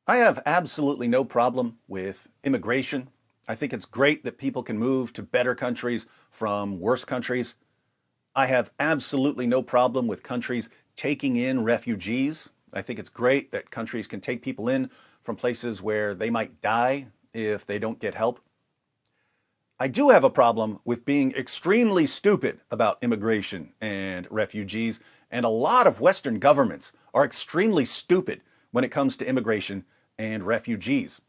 I have absolutely no problem with immigration. I think it's great that people can move to better countries from worse countries. I have absolutely no problem with countries taking in refugees. I think it's great that countries can take people in from places where they might die if they don't get help. I do have a problem with being extremely stupid about immigration and refugees, and a lot of Western governments are extremely stupid when it comes to immigration and refugees.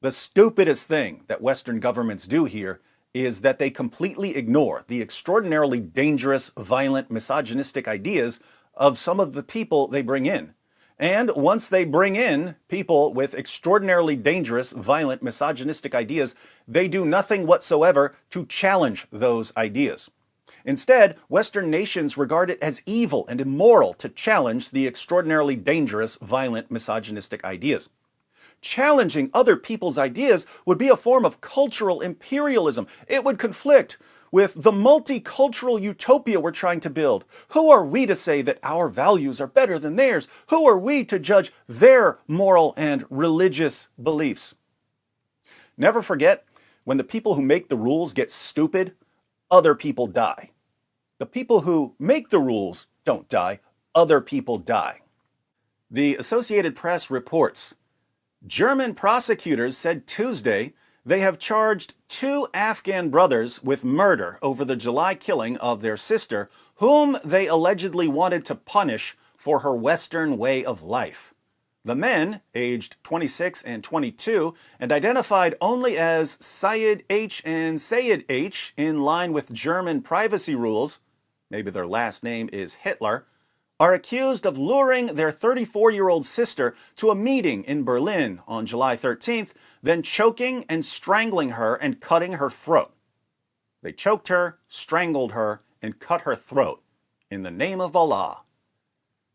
The stupidest thing that Western governments do here is that they completely ignore the extraordinarily dangerous, violent, misogynistic ideas of some of the people they bring in. And once they bring in people with extraordinarily dangerous, violent, misogynistic ideas, they do nothing whatsoever to challenge those ideas. Instead, Western nations regard it as evil and immoral to challenge the extraordinarily dangerous, violent, misogynistic ideas. Challenging other people's ideas would be a form of cultural imperialism. It would conflict with the multicultural utopia we're trying to build. Who are we to say that our values are better than theirs? Who are we to judge their moral and religious beliefs? Never forget, when the people who make the rules get stupid, other people die. The people who make the rules don't die, other people die. The Associated Press reports German prosecutors said Tuesday they have charged two Afghan brothers with murder over the July killing of their sister, whom they allegedly wanted to punish for her Western way of life. The men, aged 26 and 22, and identified only as Sayed H and Seyed H in line with German privacy rules, maybe their last name is Hitler, are accused of luring their 34-year-old sister to a meeting in Berlin on July 13th, then choking and strangling her and cutting her throat. They choked her, strangled her, and cut her throat in the name of Allah.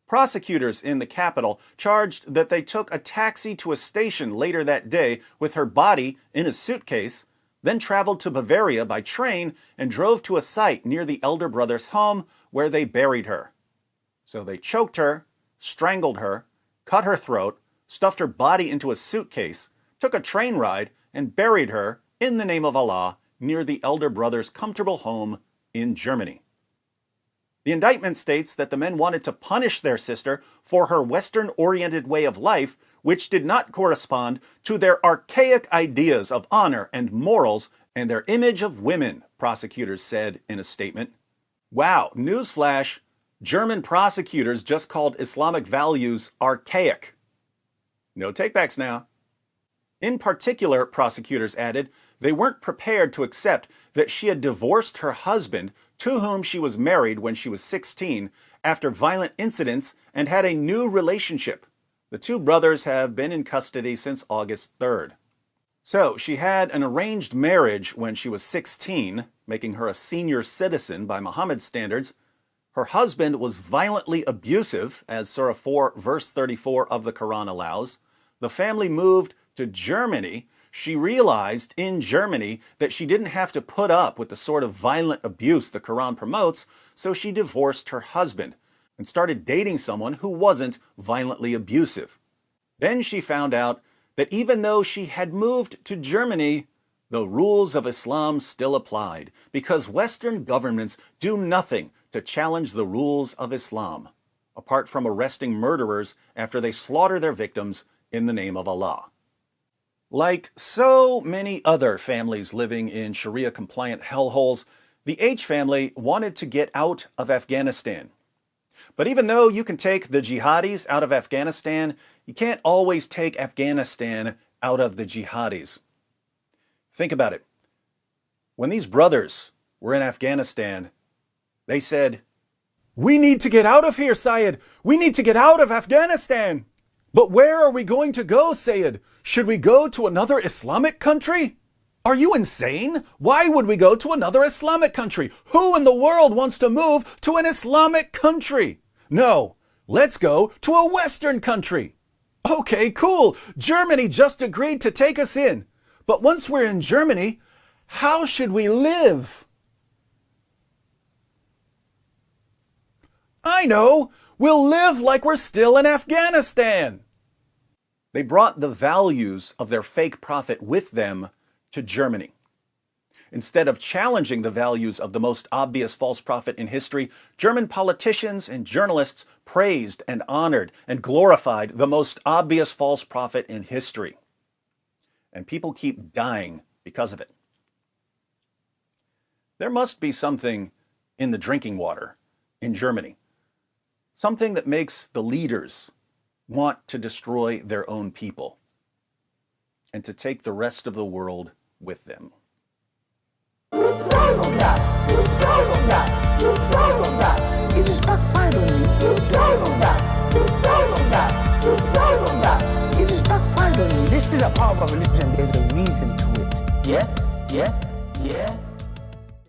Prosecutors in the capital charged that they took a taxi to a station later that day with her body in a suitcase, then traveled to Bavaria by train and drove to a site near the elder brother's home where they buried her. So they choked her, strangled her, cut her throat, stuffed her body into a suitcase, took a train ride, and buried her in the name of Allah near the elder brother's comfortable home in Germany. The indictment states that the men wanted to punish their sister for her Western-oriented way of life, which did not correspond to their archaic ideas of honor and morals and their image of women, prosecutors said in a statement. Wow, newsflash. German prosecutors just called Islamic values archaic. No takebacks now. In particular, prosecutors added, they weren't prepared to accept that she had divorced her husband, to whom she was married when she was 16, after violent incidents and had a new relationship. The two brothers have been in custody since August 3rd. So, she had an arranged marriage when she was 16, making her a senior citizen by Muhammad's standards. Her husband was violently abusive, as Surah 4, verse 34 of the Quran allows. The family moved to Germany. She realized in Germany that she didn't have to put up with the sort of violent abuse the Quran promotes, so she divorced her husband and started dating someone who wasn't violently abusive. Then she found out that even though she had moved to Germany, the rules of Islam still applied, because Western governments do nothing to challenge the rules of Islam, apart from arresting murderers after they slaughter their victims in the name of Allah. Like so many other families living in Sharia-compliant hellholes, the H family wanted to get out of Afghanistan. But even though you can take the jihadis out of Afghanistan, you can't always take Afghanistan out of the jihadis. Think about it. When these brothers were in Afghanistan, they said, "We need to get out of here, Sayed. We need to get out of Afghanistan. But where are we going to go, Sayed? Should we go to another Islamic country? Are you insane? Why would we go to another Islamic country? Who in the world wants to move to an Islamic country? No, let's go to a Western country. Okay, cool. Germany just agreed to take us in. But once we're in Germany, how should we live?" I know. We'll live like we're still in Afghanistan. They brought the values of their fake prophet with them to Germany. Instead of challenging the values of the most obvious false prophet in history, German politicians and journalists praised and honored and glorified the most obvious false prophet in history. And people keep dying because of it. There must be something in the drinking water in Germany. Something that makes the leaders want to destroy their own people and to take the rest of the world with them. It just backfired on you. It just backfired on you. This is a part of a religion. There's a reason to it. Yeah?